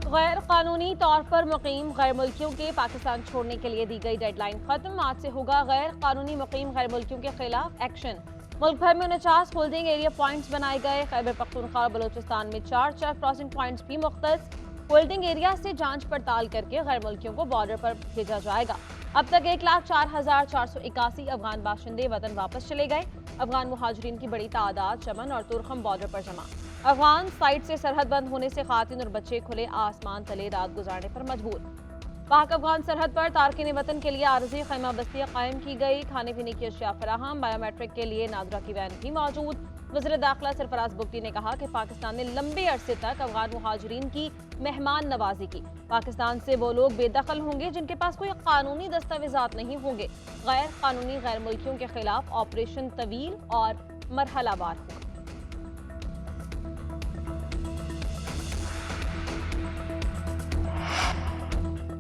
गैर कानूनी तौर पर मुकीम गैर मुल्कियों के पाकिस्तान छोड़ने के लिए दी गई डेडलाइन खत्म। आज से होगा गैर कानूनी मुकीम गैर मुल्कियों के खिलाफ एक्शन। मुल्क भर में 49 होल्डिंग एरिया पॉइंट्स बनाए गए। खैबर पख्तूनख्वा और बलोचिस्तान में 4 चेक क्रॉसिंग पॉइंट्स भी मुख्तस। होल्डिंग एरिया से जांच पड़ताल करके गैर मुल्कियों को बॉर्डर पर भेजा जाएगा। अब तक 1,04,481 अफगान बाशिंदे वतन वापस चले गए। अफगान मुहाजिरीन की बड़ी तादाद चमन और तुरखम बॉर्डर पर जमा। अफगान साइड से सरहद बंद होने से खातिन और बच्चे खुले आसमान तले रात गुजारने पर मजबूर। पाक अफगान सरहद पर तारकिन वतन के लिए आरजी खैमा बस्तियां कायम की गई। खाने पीने की अशिया फराहम। बायोमेट्रिक के लिए नादरा की वैन भी मौजूद। वज़ीर दाखिला सरफराज बुगटी ने कहा कि पाकिस्तान ने लंबे अरसे तक अफगान मुहाजिरीन की मेहमान नवाजी की। पाकिस्तान से वो लोग बेदखल होंगे जिनके पास कोई कानूनी दस्तावेजात नहीं होंगे। गैर कानूनी गैर मुल्कियों के खिलाफ ऑपरेशन तवील और मरहलावार होगा।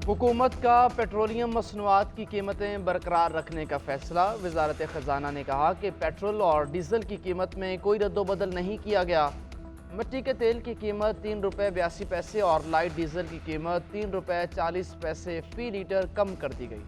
हुकूमत का पेट्रोलियम मसनूआत की कीमतें बरकरार रखने का फैसला। वजारत ख़जाना ने कहा कि पेट्रोल और डीजल की कीमत में कोई रद्दोबदल नहीं किया गया। मिट्टी के तेल की कीमत 3 रुपये 82 पैसे और लाइट डीजल की कीमत 3 रुपये 40 पैसे फी लीटर कम कर दी गई।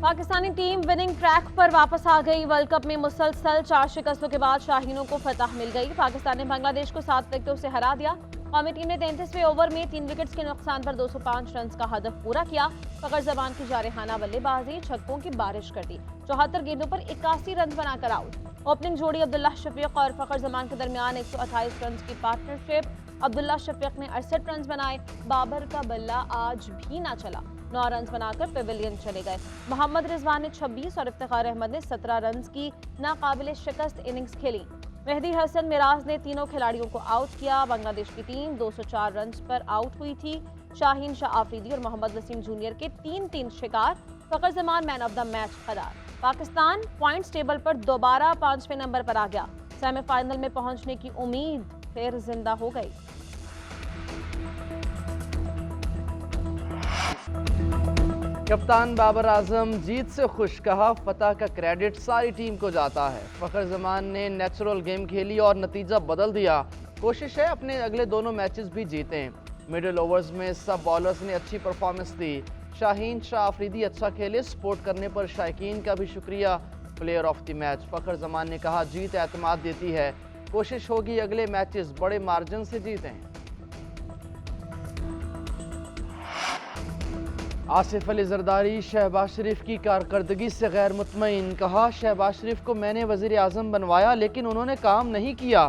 पाकिस्तानी टीम विनिंग ट्रैक पर वापस आ गई। वर्ल्ड कप में मुसलसल 4 शिकस्तों के बाद शाहीनों को फतह मिल गई। पाकिस्तान ने बांग्लादेश को 7 विकेटों से हरा दिया। कौमी टीम ने 33वें ओवर में 3 विकेट्स के नुकसान पर 205 रन का हदफ पूरा किया। फखर जमान की जारहाना बल्लेबाजी छक्कों की बारिश कर दी। 74 गेंदों पर 81 रन बनाकर आउट। ओपनिंग जोड़ी अब्दुल्ला शफीक और फखर जमान के दरमियान 128 रन की पार्टनरशिप। अब्दुल्ला शफीक ने 68 रन बनाए। बाबर का बल्ला आज भी ना चला। 9 रन बनाकर पेविलियन चले गए। मोहम्मद रिजवान ने 26 और इफ्तिखार अहमद ने 17 रन की नाकाबिले शिकस्त इनिंग्स खेली। मेहदी हसन मिराज ने तीनों खिलाड़ियों को आउट किया। बांग्लादेश की टीम 204 रन पर आउट हुई थी। शाहीन शाह आफरीदी और मोहम्मद वसीम जूनियर के 3-3 शिकार। Fakhar Zaman man of the match करार। पाकिस्तान पॉइंट्स टेबल पर दोबारा 5वें नंबर पर आ गया। सेमीफाइनल में पहुंचने की उम्मीद फिर जिंदा हो गई। कप्तान बाबर आजम जीत से खुश। कहा फतह का क्रेडिट सारी टीम को जाता है। फखर जमान ने नेचुरल गेम खेली और नतीजा बदल दिया। कोशिश है अपने अगले दोनों मैचेस भी जीतें। मिडिल ओवर्स में सब बॉलर्स ने अच्छी परफॉर्मेंस दी। शाहीन शाह आफरीदी अच्छा खेले। सपोर्ट करने पर शायकीन का भी शुक्रिया। प्लेयर ऑफ द मैच फखर जमान ने कहा जीत एतमाद देती है। कोशिश होगी अगले मैचेस बड़े मार्जिन से जीतें। आसिफ अली जरदारी शहबाज शरीफ की कारकर्दगी से गैर मुतमईन। कहा शहबाज शरीफ को मैंने वज़ीर आज़म बनवाया लेकिन उन्होंने काम नहीं किया।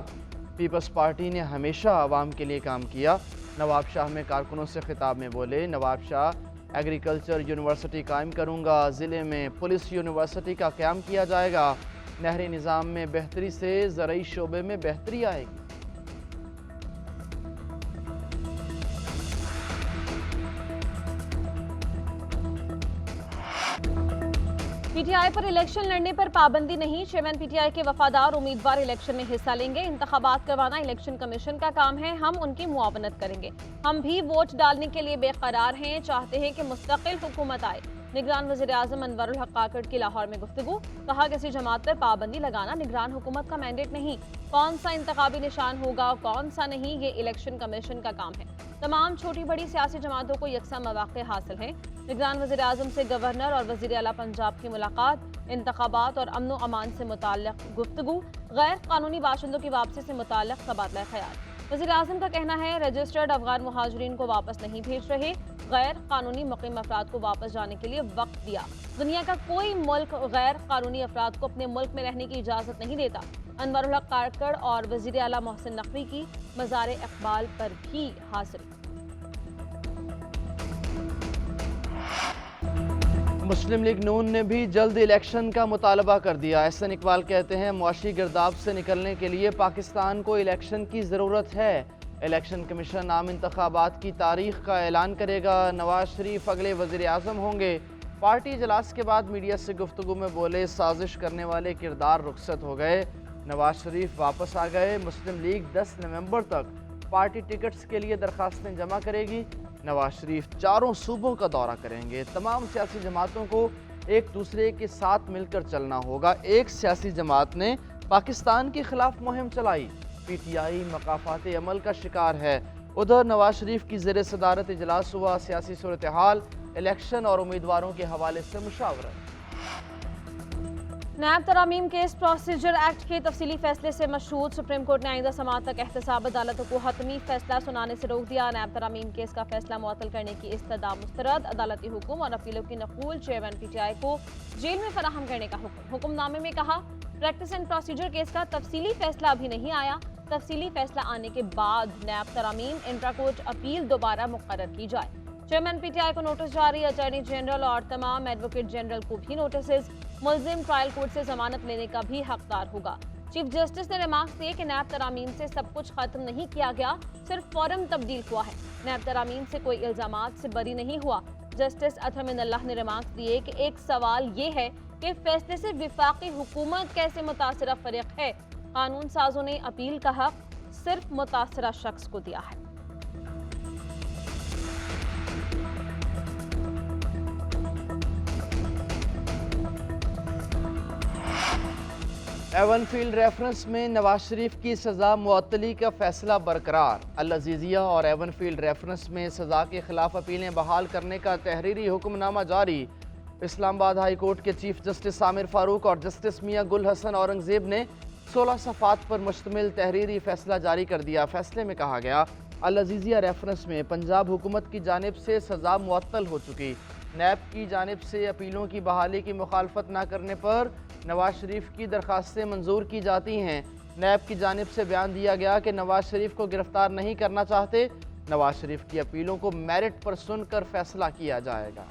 पीपल्स पार्टी ने हमेशा आवाम के लिए काम किया। नवाब शाह में कारकुनों से खिताब में बोले नवाब शाह एग्रीकल्चर यूनिवर्सिटी कायम करूँगा। ज़िले में पुलिस यूनिवर्सिटी का क़याम किया जाएगा। नहरी निज़ाम में बेहतरी से ज़रई शोबे में बेहतरी आएगी। पीटीआई पर इलेक्शन लड़ने पर पाबंदी नहीं। चेयरमैन पीटीआई के वफादार उम्मीदवार इलेक्शन में हिस्सा लेंगे। इंतखाबात करवाना इलेक्शन कमीशन का काम है। हम उनकी मुआवनत करेंगे। हम भी वोट डालने के लिए बेकरार हैं। चाहते हैं कि मुस्तकिल हुकूमत आए। निगरान वज़ीर आज़म अनवरुल हक काकड़ की लाहौर में गुफ्तगू। कहा किसी जमात पर पाबंदी लगाना निगरान हुकूमत का मैंडेट नहीं। कौन सा इंतखाबी निशान होगा कौन सा नहीं ये इलेक्शन कमीशन का काम है। तमाम छोटी बड़ी सियासी जमातों को यकसा मौक़े हासिल हैं। निगरान वज़ीर आज़म से गवर्नर और वज़ीर आला पंजाब की मुलाकात। इंतखाबात और अमन व अमान से मुताल्लिक़ गुफ्तगू। गैर कानूनी बाशिंदों की वापसी से मुताल्लिक़ तबादला ख़याल। वज़ीर आज़म का कहना है रजिस्टर्ड अफगान मुहाजिरीन को वापस नहीं भेज रहे। गैर कानूनी मुक़ीम अफराद को वापस जाने के लिए वक्त दिया। दुनिया का कोई मुल्क गैर कानूनी अफराद को अपने मुल्क में रहने की इजाज़त नहीं देता। अनवरुल हक काकड़ और वज़ीर आला मोहसिन नकवी की मज़ार इक़बाल पर भी हासिल। मुस्लिम लीग नून ने भी जल्द इलेक्शन का मुतालबा कर दिया। एहसन इकबाल कहते हैं मुआशी गिरदाब से निकलने के लिए पाकिस्तान को इलेक्शन की ज़रूरत है। इलेक्शन कमीशन आम इंतखाबात की तारीख का ऐलान करेगा। नवाज शरीफ अगले वज़ीर आज़म होंगे। पार्टी इजलास के बाद मीडिया से गुफ्तगू में बोले साजिश करने वाले किरदार रुखसत हो गए। नवाज शरीफ वापस आ गए। मुस्लिम लीग 10 नवंबर तक पार्टी टिकट्स के लिए दरखास्तें जमा करेगी। नवाज शरीफ 4 सूबों का दौरा करेंगे। तमाम सियासी जमातों को एक दूसरे के साथ मिलकर चलना होगा। एक सियासी जमात ने पाकिस्तान के खिलाफ मुहिम चलाई, PTI मकाफात अमल का शिकार है। उधर नवाज शरीफ की ज़ेर सदारत इजलास हुआ, सियासी सूरत हाल, इलेक्शन और उम्मीदवारों के हवाले से मुशावरत। नैब तरामीम केस प्रोसीजर एक्ट के तफसीली फैसले से मशहूर सुप्रीम कोर्ट ने आइंदा समाअत तक एहतसाब अदालतों को हतमी फैसला सुनाने से रोक दिया। नैब तरामीम केस का फैसला मुअत्तल करने की इस्तदा मुस्तरद, अदालती हुक्म और अपीलों की नकूल चेयरमैन PTI को जेल में फराहम करने का हुक्म। हुक्मनामे में कहा, प्रैक्टिस एंड प्रोसीजर केस का तफसीली फैसला अभी नहीं आया, तफसीली फैसला आने के बाद नैब तरामीम इंट्रा कोर्ट अपील दोबारा मुकर्रर की जाए। चेयरमैन PTI को नोटिस जारी, अटॉर्नी जनरल और तमाम एडवोकेट जनरल को भी नोटिस। मुल्जिम ट्रायल कोर्ट से जमानत लेने का भी हकदार होगा। चीफ जस्टिस ने रिमार्क्स दिए कि नैब तरामीम से सब कुछ खत्म नहीं किया गया, सिर्फ फॉर्म तब्दील हुआ है। नैब तरामीम से कोई इल्जामात से बरी नहीं हुआ। जस्टिस अथर मिनल्लाह ने रिमार्क्स दिए कि एक सवाल ये है कि फैसले से विफाकी हुकूमत कैसे मुतासिरा फरीक है। कानून साजों ने अपील का हक सिर्फ मुतासिरा शख्स को दिया है। एवनफील्ड रेफरेंस में नवाज शरीफ की सज़ा मुअत्तली का फैसला बरकरार। अल अजीज़िया और एवनफील्ड रेफरेंस में सज़ा के खिलाफ अपीलें बहाल करने का तहरीरी हुक्मनामा जारी। इस्लामाबाद हाई कोर्ट के चीफ जस्टिस आमिर फारूक और जस्टिस मियां गुल हसन औरंगजेब ने 16 सफ़ात पर मुश्तमिल तहरीरी फैसला जारी कर दिया। फैसले में कहा गया, अल अजीज़िया रेफरेंस में पंजाब हुकूमत की जानिब से सज़ा मुअत्तल हो चुकी। नैब की जानिब से अपीलों की बहाली की मुखालफत न करने पर नवाज शरीफ की दरखास्तें मंजूर की जाती हैं। नैब की जानिब से बयान दिया गया कि नवाज शरीफ को गिरफ्तार नहीं करना चाहते। नवाज शरीफ की अपीलों को मेरिट पर सुनकर फैसला किया जाएगा।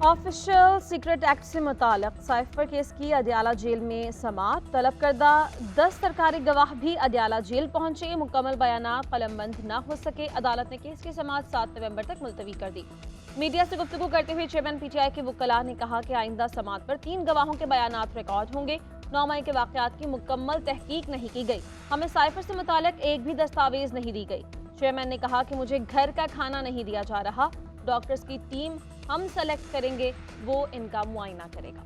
ऑफिशियल सीक्रेट एक्ट से मुताल्लिक साइफर केस की अदयाला जेल में समाअत। तलब करदा 10 सरकारी गवाह भी अदयाला जेल पहुंचे। मुकम्मल बयानात कलमबंद न हो सके। अदालत ने केस की समाअत 7 नवंबर तक मुलतवी कर दी। मीडिया से गुफ्तगू करते हुए चेयरमैन PTI के वकला ने कहा कि आइंदा समाअत पर 3 गवाहों के बयानात रिकॉर्ड होंगे। 9 मई के वाक़यात की मुकम्मल तहकीक नहीं की गई। हमें साइफर से मुताल्लिक एक भी दस्तावेज नहीं दी गई। चेयरमैन ने कहा कि मुझे घर का खाना नहीं दिया जा रहा। डॉक्टर्स की टीम हम सेलेक्ट करेंगे, वो इनका मुआयना करेगा।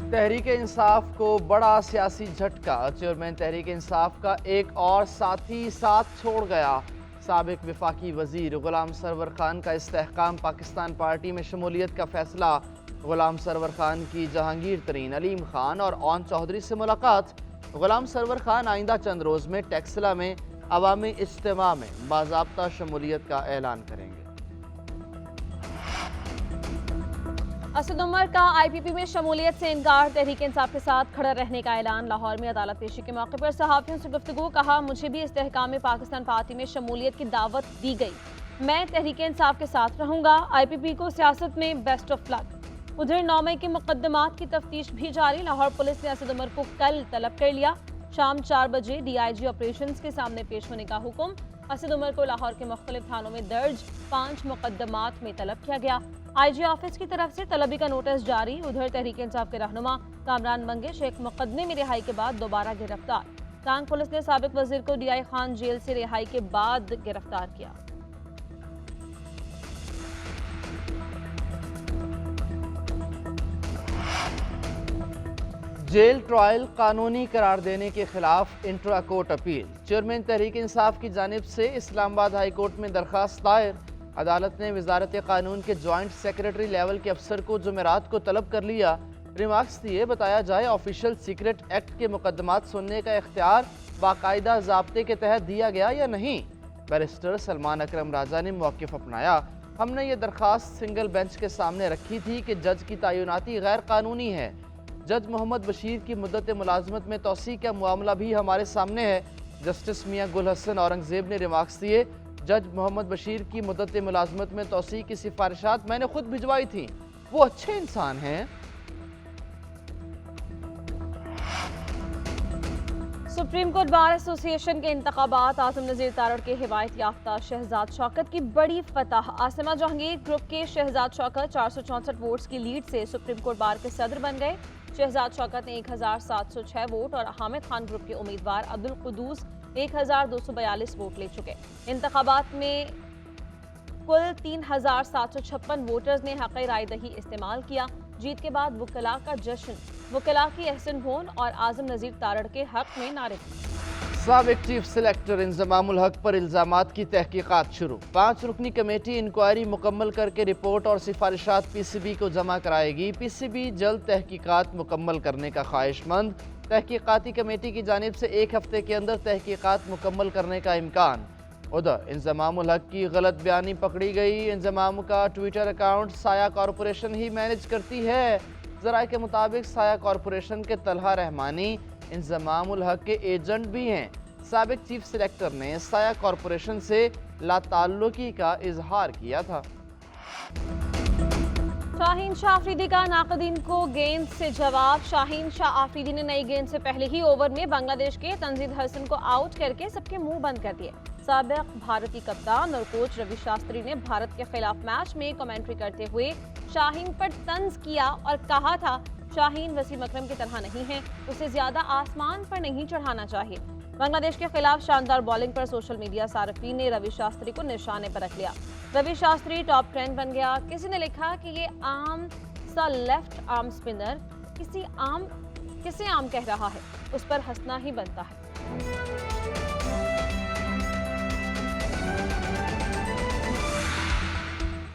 तहरीक इंसाफ को बड़ा सियासी झटका। चेयरमैन तहरीक इंसाफ का एक और साथी साथ छोड़ गया। साबिक वफाकी वजीर गुलाम सरवर खान का इस्तेहकाम पाकिस्तान पार्टी में शमूलियत का फैसला। गुलाम सरवर खान की जहांगीर तरीन, अलीम खान और ओन चौधरी से मुलाकात। गुलाम सरवर खान आइंदा चंद रोज़ में टेक्सला में अवामी इज्तिमा में बाज़ाब्ता शमूलियत का ऐलान करेंगे। असद उमर का IPP में शमूलियत से इनकार। तहरीक इंसाफ के साथ खड़ा रहने का ऐलान। लाहौर में अदालत पेशी के मौके पर सहाफ़ियों से गुफ्तगू। कहा, मुझे भी इस्तेहकाम में पाकिस्तान पार्टी में शमूलियत की दावत दी गई। मैं तहरीक इंसाफ के साथ रहूंगा। IPP को सियासत में बेस्ट ऑफ लक। उधर 9 मई के मुकदमात की तफ्तीश भी जारी। लाहौर पुलिस ने असद उमर को कल तलब कर लिया। शाम 4 बजे DIG ऑपरेशंस के सामने पेश होने का हुक्म। असद उमर को लाहौर के मुख्तलिफ थानों में दर्ज 5 मुकदमात में तलब किया गया। IG ऑफिस की तरफ से तलबी का नोटिस जारी। उधर तहरीक इंसाफ के रहनुमा कामरान मंगेश एक मुकदमे में रिहाई के बाद दोबारा गिरफ्तार। टांग पुलिस ने साबिक वजीर को DI खान जेल से रिहाई के बाद गिरफ्तार किया। जेल ट्रायल कानूनी करार देने के खिलाफ intra court appeal. Chairman Tehreek Insaf की जानिब से इस्लामाबाद हाई कोर्ट में दरखास्त दायर। अदालत ने वजारत कानून के जॉइंट सेक्रेटरी लेवल के अफसर को जुमेरात को तलब कर लिया। रिमार्क्स दिए, बताया जाए ऑफिशियल सीक्रेट एक्ट के मुकदमात सुनने का इख्तियार बाकायदा ज़ाब्ते के तहत दिया गया या नहीं। बैरिस्टर सलमान अकरम राजा ने मौक़िफ़ अपनाया। हमने ये दरखास्त सिंगल बेंच के सामने रखी थी कि जज की तैनाती गैर कानूनी है। जज मोहम्मद बशीर की मुद्दत मुलाजमत में तौसीक़ का मामला भी हमारे सामने है। जस्टिस मियां गुल हसन औरंगजेब ने रिमार्क्स दिए, जज मोहम्मद बशीर की मुद्दत मुलाजमत में तौसीक़ की सिफारिशात मैंने खुद भिजवाई थी। वो अच्छे इंसान हैं। सुप्रीम कोर्ट बार एसोसिएशन के इंतखाबात, आजम नज़ीर तारड़ के हिमायत याफ्ता शहजाद शौकत की बड़ी फतह। आसिमा जहांगीर ग्रुप के शहजाद शौकत 464 वोट्स की लीड से सुप्रीम कोर्ट बार के सदर बन गए। शहजाद शौकत ने 1706 वोट और हामिद खान ग्रुप के उम्मीदवार अब्दुल कुदूस 1242 वोट ले चुके। इंतखाबात में कुल 3756 वोटर्स ने हक़ राय दही इस्तेमाल किया। जीत के बाद वकला का जश्न, वकला की एहसन होन और आजम नज़ीर तारड़ के हक में नारे। साबिक चीफ सिलेक्टर इंजमामुल हक पर इल्जामात की तहकीकात शुरू। 5 रुकनी कमेटी इंक्वायरी मुकम्मल करके रिपोर्ट और सिफारिशात पीसीबी को जमा कराएगी। पीसीबी जल्द तहकीकात मुकम्मल करने का ख्वाहिशमंद। तहकीकाती कमेटी की जानिब से 1 हफ्ते के अंदर तहकीकात मुकम्मल करने का इम्कान। उधर इंजमामुल हक की गलत बयानी पकड़ी गई। इंजमाम का ट्विटर अकाउंट साया कॉरपोरेशन ही मैनेज करती है। ज़राए के मुताबिक साया कॉरपोरेशन के तलहा रहमानी इंजमामुल हक के एजेंट भी हैं। साबिक चीफ सिलेक्टर ने साया कॉरपोरेशन से लाताल्लुकी का इजहार किया था। शाहीन शाह आफरीदी का नाकदीन को गेंद से जवाब। शाहीन शाह आफरीदी ने नई गेंद से पहले ही ओवर में बांग्लादेश के तंजीद हसन को आउट करके सबके मुंह बंद कर दिए। साबिक भारतीय कप्तान और कोच रवि शास्त्री ने भारत के खिलाफ मैच में कमेंट्री करते हुए शाहीन पर तंज किया और कहा था, शाहीन वसीम अकरम की तरह नहीं है, उसे ज्यादा आसमान पर नहीं चढ़ाना चाहिए। बांग्लादेश के खिलाफ शानदार बॉलिंग पर सोशल मीडिया सार्फिन ने रवि शास्त्री को निशाने पर रख लिया। रवि शास्त्री टॉप ट्रेंड बन गया। किसी ने लिखा कि ये आम सा लेफ्ट आर्म स्पिनर किसे आम कह रहा है, उस पर हंसना ही बनता है।